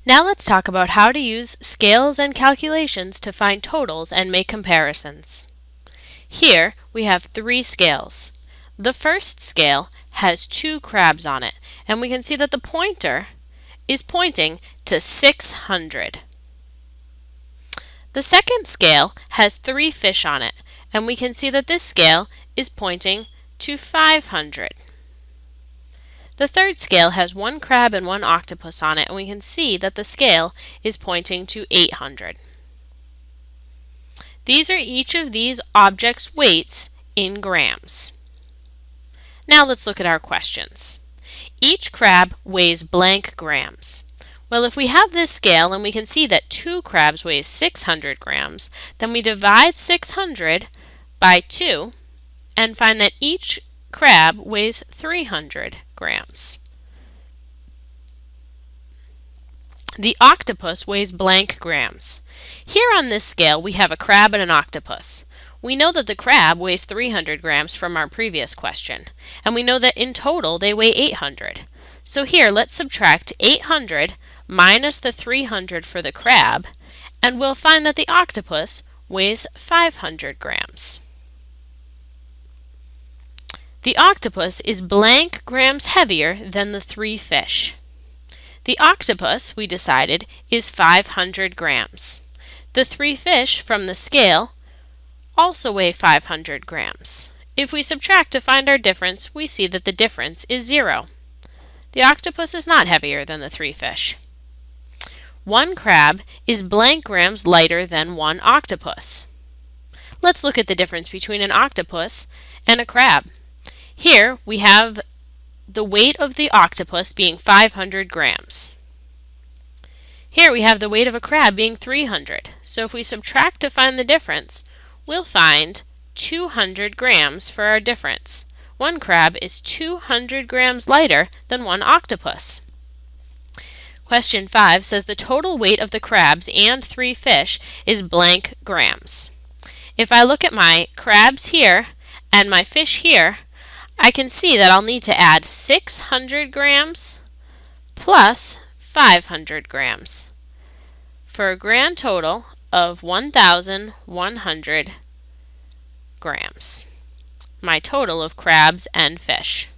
Now let's talk about how to use scales and calculations to find totals and make comparisons. Here we have three scales. The first scale has 2 crabs on it, and we can see that the pointer is pointing to 600. The second scale has 3 fish on it, and we can see that this scale is pointing to 500. The third scale has 1 crab and 1 octopus on it, and we can see that the scale is pointing to 800. These are each of these objects' weights in grams. Now let's look at our questions. Each crab weighs blank grams. Well, if we have this scale and we can see that 2 crabs weigh 600 grams, then we divide 600 by 2 and find that each crab weighs 300 grams. The octopus weighs blank grams. Here on this scale we have a crab and an octopus. We know that the crab weighs 300 grams from our previous question, and we know that in total they weigh 800. So here let's subtract 800 minus the 300 for the crab, and we'll find that the octopus weighs 500 grams. The octopus is blank grams heavier than the 3 fish. The octopus, we decided, is 500 grams. The 3 fish from the scale also weigh 500 grams. If we subtract to find our difference, we see that the difference is 0. The octopus is not heavier than the 3 fish. 1 crab is blank grams lighter than 1 octopus. Let's look at the difference between an octopus and a crab. Here we have the weight of the octopus being 500 grams. Here we have the weight of a crab being 300. So if we subtract to find the difference, we'll find 200 grams for our difference. 1 crab is 200 grams lighter than 1 octopus. Question 5 says the total weight of the crabs and 3 fish is blank grams. If I look at my crabs here and my fish here, I can see that I'll need to add 600 grams plus 500 grams for a grand total of 1,100 grams. My total of crabs and fish.